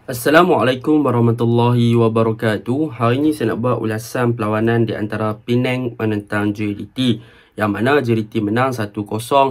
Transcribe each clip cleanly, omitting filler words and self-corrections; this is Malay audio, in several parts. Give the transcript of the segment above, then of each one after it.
Assalamualaikum warahmatullahi wabarakatuh. Hari ini saya nak buat ulasan perlawanan di antara Penang menentang JDT, yang mana JDT menang 1-0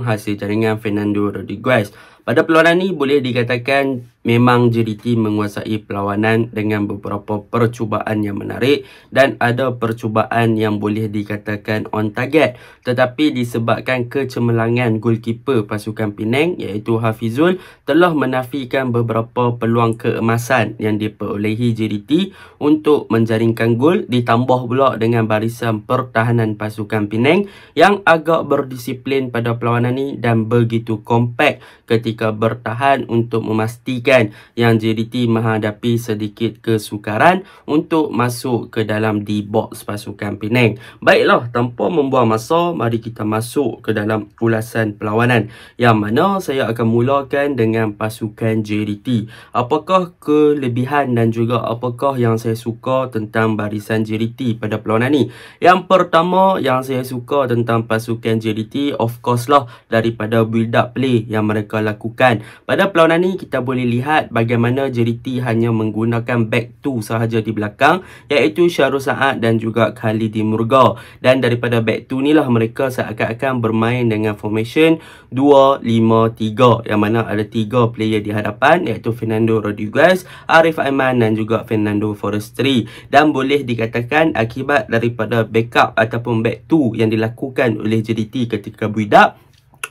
hasil jaringan Fernando Rodriguez. Pada perlawanan ini boleh dikatakan memang JDT menguasai perlawanan dengan beberapa percubaan yang menarik dan ada percubaan yang boleh dikatakan on target. Tetapi disebabkan kecemerlangan goalkeeper pasukan Penang iaitu Hafizul telah menafikan beberapa peluang keemasan yang diperolehi JDT untuk menjaringkan gol, ditambah pula dengan barisan pertahanan pasukan Penang yang agak berdisiplin pada perlawanan ini dan begitu kompak ketika bertahan untuk memastikan yang JDT menghadapi sedikit kesukaran untuk masuk ke dalam D-box pasukan Penang. Baiklah, tanpa membuang masa, mari kita masuk ke dalam ulasan perlawanan, yang mana saya akan mulakan dengan pasukan JDT. Apakah kelebihan dan juga apakah yang saya suka tentang barisan JDT pada perlawanan ni? Yang pertama yang saya suka tentang pasukan JDT, of course lah, daripada build up play yang mereka lakukan. Pada perlawanan ni kita boleh lihat bagaimana JDT hanya menggunakan back 2 sahaja di belakang, iaitu Syarul Saad dan juga Khalidi Murga. Dan daripada back 2 ni lah mereka seakan-akan bermain dengan formation 2-5-3, yang mana ada 3 player di hadapan, iaitu Fernando Rodriguez, Arif Aiman dan juga Fernando Forestry. Dan boleh dikatakan akibat daripada backup ataupun back 2 yang dilakukan oleh JDT ketika build up,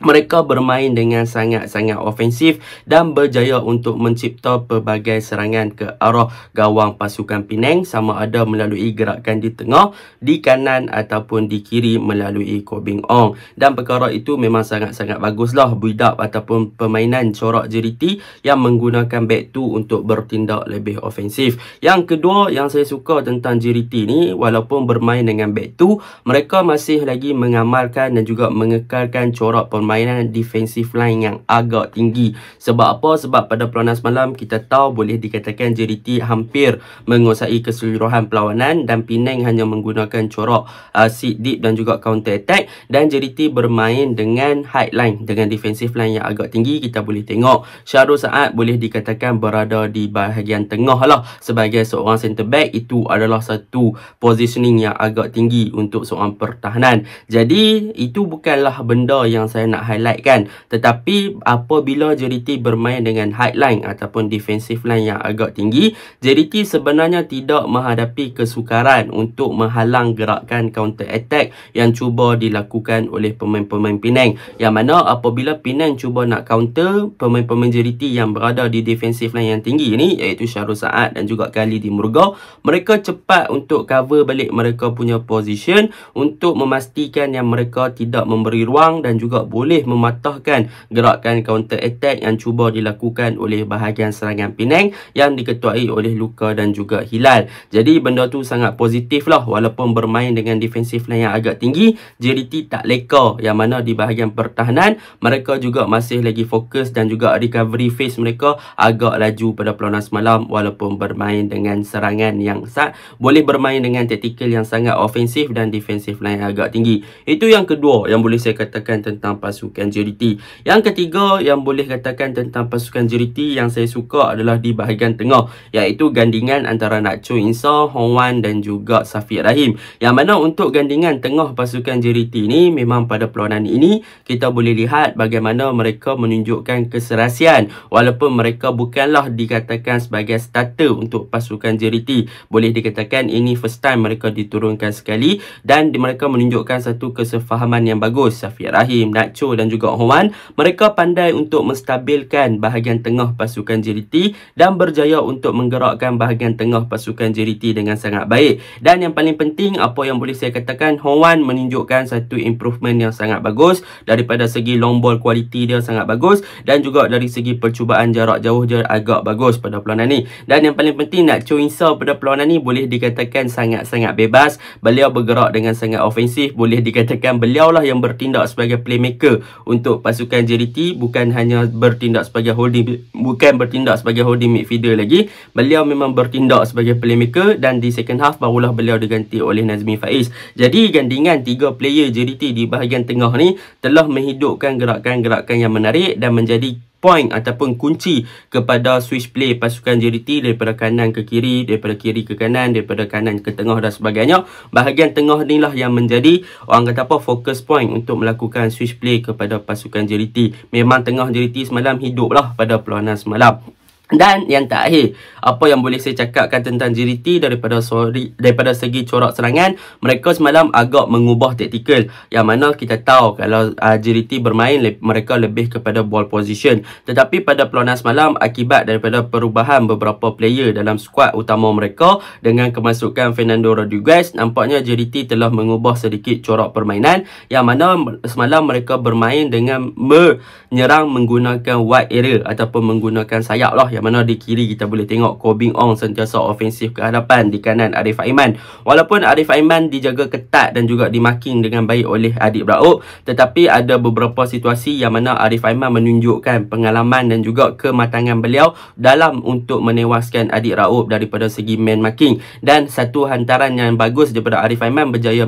mereka bermain dengan sangat-sangat ofensif dan berjaya untuk mencipta pelbagai serangan ke arah gawang pasukan Penang, sama ada melalui gerakan di tengah, di kanan ataupun di kiri melalui Koh Beng Ong. Dan perkara itu memang sangat-sangat baguslah build up ataupun permainan corak JDT yang menggunakan back 2 untuk bertindak lebih ofensif. Yang kedua yang saya suka tentang JDT ni, walaupun bermain dengan back 2, mereka masih lagi mengamalkan dan juga mengekalkan corak permainan defensive line yang agak tinggi. Sebab apa? Sebab pada perlawanan semalam kita tahu boleh dikatakan JDT hampir menguasai keseluruhan perlawanan dan Penang hanya menggunakan corak sit deep dan juga counter attack, dan JDT bermain dengan high line, dengan defensive line yang agak tinggi. Kita boleh tengok Syarul Saad boleh dikatakan berada di bahagian tengah lah sebagai seorang centre back. Itu adalah satu positioning yang agak tinggi untuk seorang pertahanan. Jadi itu bukanlah benda yang saya nak highlightkan, tetapi apabila JDT bermain dengan high line ataupun defensive line yang agak tinggi, JDT sebenarnya tidak menghadapi kesukaran untuk menghalang gerakan counter attack yang cuba dilakukan oleh pemain-pemain Penang. Yang mana apabila Penang cuba nak counter pemain-pemain JDT yang berada di defensive line yang tinggi ni, iaitu Syarul Saad dan juga Khalidi Murga, mereka cepat untuk cover balik mereka punya position untuk memastikan yang mereka tidak memberi ruang dan juga boleh mematahkan gerakan counter attack yang cuba dilakukan oleh bahagian serangan Penang yang diketuai oleh Luka dan juga Hilal. Jadi benda tu sangat positif lah. Walaupun bermain dengan defensive line yang agak tinggi, JDT tak leka, yang mana di bahagian pertahanan mereka juga masih lagi fokus dan juga recovery phase mereka agak laju pada perlawanan semalam, walaupun bermain dengan serangan yang boleh bermain dengan taktikal yang sangat ofensif dan defensive line yang agak tinggi. Itu yang kedua yang boleh saya katakan tentang pasukan JDT. Yang ketiga yang boleh katakan tentang pasukan JDT yang saya suka adalah di bahagian tengah, iaitu gandingan antara Nakcho Insah, Hong Wan dan juga Safiq Rahim. Yang mana untuk gandingan tengah pasukan JDT ni, memang pada perlawanan ini kita boleh lihat bagaimana mereka menunjukkan keserasian. Walaupun mereka bukanlah dikatakan sebagai starter untuk pasukan JDT, boleh dikatakan ini first time mereka diturunkan sekali dan mereka menunjukkan satu kesefahaman yang bagus. Safiq Rahim, Nakcho dan juga Hong Wan, mereka pandai untuk menstabilkan bahagian tengah pasukan JDT dan berjaya untuk menggerakkan bahagian tengah pasukan JDT dengan sangat baik. Dan yang paling penting, apa yang boleh saya katakan, Hong Wan menunjukkan satu improvement yang sangat bagus. Daripada segi long ball quality dia sangat bagus, dan juga dari segi percubaan jarak jauh dia agak bagus pada perlawanan ni. Dan yang paling penting, Nakcho Insah pada perlawanan ni boleh dikatakan sangat-sangat bebas. Beliau bergerak dengan sangat ofensif. Boleh dikatakan beliau lah yang bertindak sebagai playmaker untuk pasukan JDT, bukan hanya bertindak sebagai holding midfielder lagi. Beliau memang bertindak sebagai playmaker, dan di second half barulah beliau diganti oleh Nazmi Faiz. Jadi gandingan 3 player JDT di bahagian tengah ni telah menghidupkan gerakan-gerakan yang menarik dan menjadi point ataupun kunci kepada switch play pasukan JDT daripada kanan ke kiri, daripada kiri ke kanan, daripada kanan ke tengah dan sebagainya. Bahagian tengah inilah yang menjadi orang kata apa, focus point untuk melakukan switch play kepada pasukan JDT. Memang tengah JDT semalam hidup lah pada perlawanan semalam. Dan yang terakhir, apa yang boleh saya cakapkan tentang JDT daripada segi corak serangan, mereka semalam agak mengubah taktikal, yang mana kita tahu kalau JDT bermain mereka lebih kepada ball position. Tetapi pada perlawanan semalam, akibat daripada perubahan beberapa player dalam skuad utama mereka dengan kemasukan Fernando Rodriguez, nampaknya JDT telah mengubah sedikit corak permainan, yang mana semalam mereka bermain dengan menyerang menggunakan wide area ataupun menggunakan sayap lah, yang mana di kiri kita boleh tengok Koh Beng Ong sentiasa ofensif ke hadapan, di kanan Arif Aiman. Walaupun Arif Aiman dijaga ketat dan juga dimarking dengan baik oleh Adik Raub, tetapi ada beberapa situasi yang mana Arif Aiman menunjukkan pengalaman dan juga kematangan beliau dalam untuk menewaskan Adik Raub daripada segi man marking. Dan satu hantaran yang bagus daripada Arif Aiman berjaya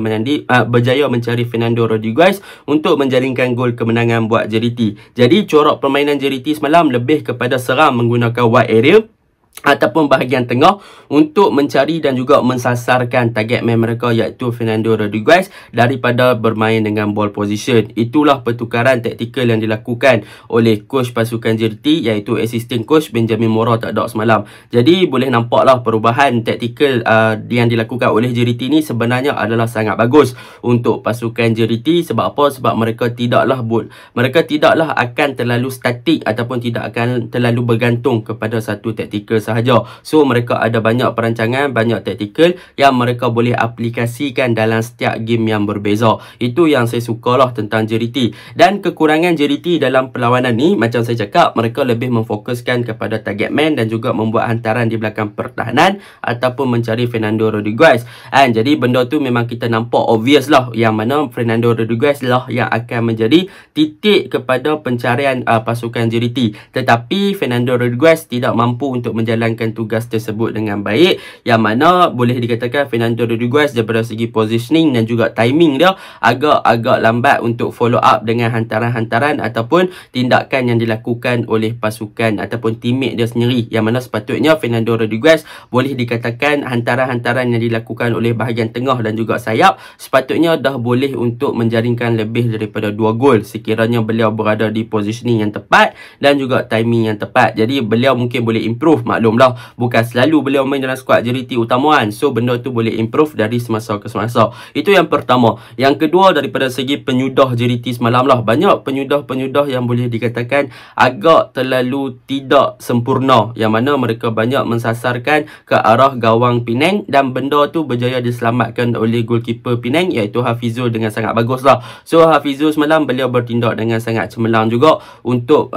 mencari Fernando Rodriguez untuk menjaringkan gol kemenangan buat JDT. Jadi corak permainan JDT semalam lebih kepada serang menggunakan wide area ataupun bahagian tengah untuk mencari dan juga mensasarkan target man mereka, iaitu Fernando Rodriguez, daripada bermain dengan ball position. Itulah pertukaran taktikal yang dilakukan oleh coach pasukan JDT, iaitu assistant coach Benjamin Mora tak ada semalam. Jadi boleh nampaklah perubahan taktikal yang dilakukan oleh JDT ni sebenarnya adalah sangat bagus untuk pasukan JDT. Sebab apa? Sebab mereka tidaklah akan terlalu statik ataupun tidak akan terlalu bergantung kepada satu taktikal sahaja. So mereka ada banyak perancangan, banyak taktikal yang mereka boleh aplikasikan dalam setiap game yang berbeza. Itu yang saya sukalah tentang JDT. Dan kekurangan JDT dalam perlawanan ni, macam saya cakap, mereka lebih memfokuskan kepada target man dan juga membuat hantaran di belakang pertahanan ataupun mencari Fernando Rodriguez. Jadi benda tu memang kita nampak obvious lah, yang mana Fernando Rodriguez lah yang akan menjadi titik kepada pencarian pasukan JDT. Tetapi Fernando Rodriguez tidak mampu untuk menjalankan tugas tersebut dengan baik, yang mana boleh dikatakan Fernando Rodriguez daripada segi positioning dan juga timing dia agak lambat untuk follow up dengan hantaran-hantaran ataupun tindakan yang dilakukan oleh pasukan ataupun teammate dia sendiri, yang mana sepatutnya Fernando Rodriguez boleh dikatakan hantaran-hantaran yang dilakukan oleh bahagian tengah dan juga sayap sepatutnya dah boleh untuk menjaringkan lebih daripada 2 gol sekiranya beliau berada di positioning yang tepat dan juga timing yang tepat. Jadi beliau mungkin boleh improve, maklumlah bukan selalu beliau main dalam skuad JDT utama kan. So benda tu boleh improve dari semasa ke semasa. Itu yang pertama. Yang kedua, daripada segi penyudah JDT semalam lah, banyak penyudah-penyudah yang boleh dikatakan agak terlalu tidak sempurna, yang mana mereka banyak mensasarkan ke arah gawang Penang dan benda tu berjaya diselamatkan oleh goalkeeper Penang, iaitu Hafizul, dengan sangat bagus lah. So Hafizul semalam beliau bertindak dengan sangat cemerlang juga untuk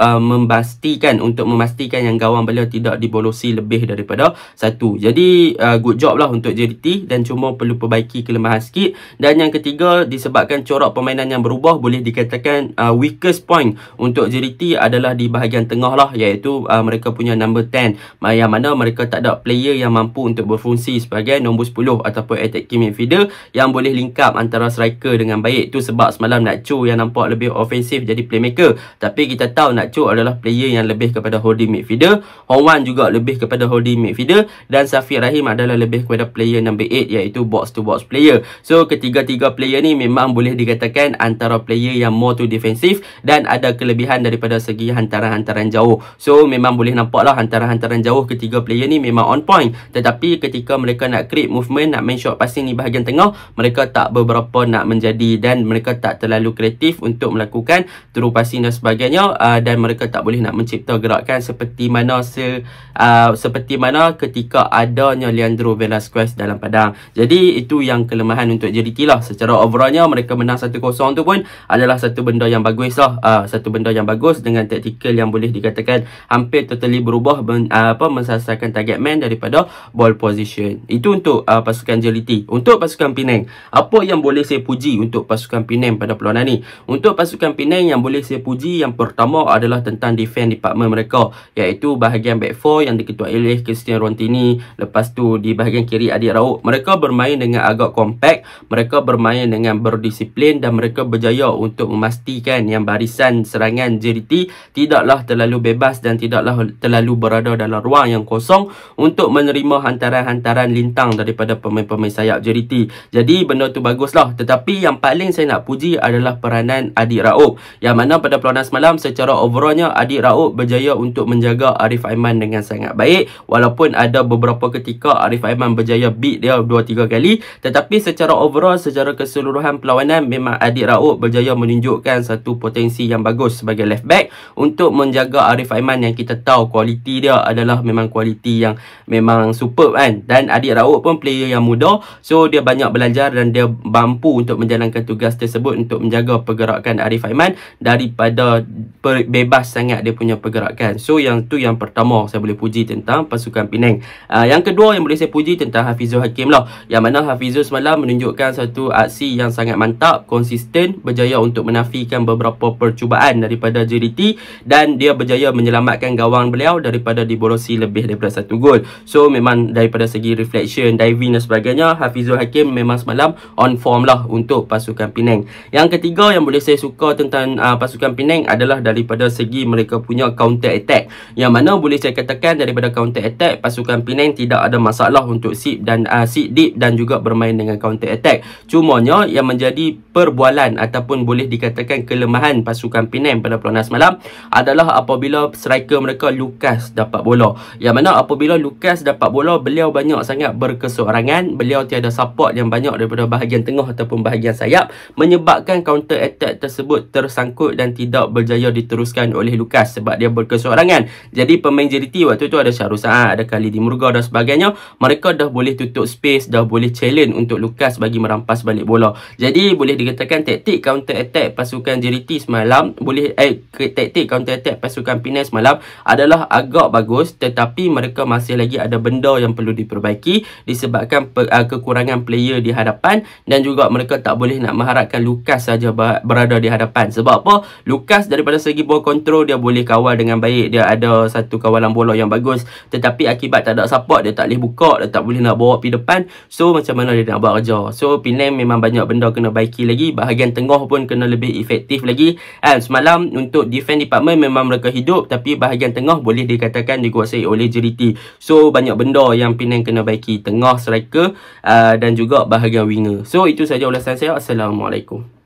memastikan yang gawang beliau tidak dibolosi lebih daripada 1. Jadi good job lah untuk JDT dan cuma perlu perbaiki kelemahan sikit. Dan yang ketiga, disebabkan corak permainan yang berubah, boleh dikatakan weakest point untuk JDT adalah di bahagian tengah lah, iaitu mereka punya number 10, yang mana mereka tak ada player yang mampu untuk berfungsi sebagai nombor 10 ataupun attacking midfielder yang boleh link up antara striker dengan baik. Itu sebab semalam Nacho yang nampak lebih ofensif jadi playmaker, tapi kita tahu Nacho adalah player yang lebih kepada holding midfielder, Hong Wan juga lebih kepada holding midfielder, dan Safi Rahim adalah lebih kepada player number 8, iaitu box to box player. So ketiga-tiga player ni memang boleh dikatakan antara player yang more to defensif dan ada kelebihan daripada segi hantaran-hantaran jauh. So memang boleh nampak lah hantaran-hantaran jauh ketiga player ni memang on point. Tetapi ketika mereka nak create movement, nak main shot passing di bahagian tengah, mereka tak beberapa nak menjadi, dan mereka tak terlalu kreatif untuk melakukan through passing dan sebagainya, dan mereka tak boleh nak mencipta gerakan seperti mana ketika adanya Leandro Velasquez dalam padang. Jadi itu yang kelemahan untuk JDT lah. Secara overallnya mereka menang 1-0 tu pun adalah satu benda yang bagus lah, satu benda yang bagus dengan taktikal yang boleh dikatakan hampir totally berubah, mensasarkan target man daripada ball position. Itu untuk pasukan JDT. Untuk pasukan Penang, apa yang boleh saya puji untuk pasukan Penang pada perlawanan ni? Untuk pasukan Penang yang boleh saya puji, yang pertama adalah tentang defense department mereka, iaitu bahagian back 4 yang di Ketua Elih, Christian Rontini. Lepas tu di bahagian kiri Adik Raub. Mereka bermain dengan agak kompak, mereka bermain dengan berdisiplin dan mereka berjaya untuk memastikan yang barisan serangan JDT tidaklah terlalu bebas dan tidaklah terlalu berada dalam ruang yang kosong untuk menerima hantaran-hantaran lintang daripada pemain-pemain sayap JDT. Jadi benda tu baguslah. Tetapi yang paling saya nak puji adalah peranan Adik Raub, yang mana pada perlawanan semalam secara overallnya Adik Raub berjaya untuk menjaga Arif Aiman dengan sangat baik. Walaupun ada beberapa ketika Arif Aiman berjaya beat dia 2-3 kali, tetapi secara overall, secara keseluruhan perlawanan memang Adik Raub berjaya menunjukkan satu potensi yang bagus sebagai left back untuk menjaga Arif Aiman, yang kita tahu kualiti dia adalah memang kualiti yang memang superb kan. Dan Adik Raub pun player yang muda, so dia banyak belajar dan dia mampu untuk menjalankan tugas tersebut untuk menjaga pergerakan Arif Aiman daripada bebas sangat dia punya pergerakan. So yang tu yang pertama saya boleh puji tentang pasukan Penang. Yang kedua yang boleh saya puji tentang Hafizul Hakim lah, yang mana Hafizul semalam menunjukkan satu aksi yang sangat mantap, konsisten, berjaya untuk menafikan beberapa percubaan daripada JDT dan dia berjaya menyelamatkan gawang beliau daripada diborosi lebih daripada 1 gol. So memang daripada segi reflection, diving dan sebagainya, Hafizul Hakim memang semalam on form lah untuk pasukan Penang. Yang ketiga yang boleh saya suka tentang pasukan Penang adalah daripada segi mereka punya counter attack, yang mana boleh saya katakan daripada counter attack pasukan Penang tidak ada masalah untuk sit deep dan juga bermain dengan counter attack. Cumanya yang menjadi perbualan ataupun boleh dikatakan kelemahan pasukan Penang pada perlawanan semalam adalah apabila striker mereka Lucas dapat bola, yang mana apabila Lucas dapat bola, beliau banyak sangat berkeseorangan, beliau tiada support yang banyak daripada bahagian tengah ataupun bahagian sayap, menyebabkan counter attack tersebut tersangkut dan tidak berjaya diteruskan oleh Lucas sebab dia berkeseorangan. Jadi pemain JDT waktu tu ada Syahrul Saad, ada Khalidi Murga dan sebagainya, mereka dah boleh tutup space, dah boleh challenge untuk Lucas bagi merampas balik bola. Jadi boleh dikatakan taktik counter attack pasukan JDT semalam taktik counter attack pasukan Penang semalam adalah agak bagus, tetapi mereka masih lagi ada benda yang perlu diperbaiki disebabkan kekurangan player di hadapan, dan juga mereka tak boleh nak mengharapkan Lucas saja berada di hadapan. Sebab apa? Lucas daripada segi ball control dia boleh kawal dengan baik, dia ada satu kawalan bola yang bagus, tetapi akibat tak ada support, dia tak boleh buka, dia tak boleh nak bawa pergi depan. So macam mana dia nak buat kerja? So Penang memang banyak benda kena baiki lagi, bahagian tengah pun kena lebih efektif lagi. Semalam untuk defense department memang mereka hidup, tapi bahagian tengah boleh dikatakan dikuasai oleh JDT. So banyak benda yang Penang kena baiki, tengah, striker dan juga bahagian winger. So itu saja ulasan saya. Assalamualaikum.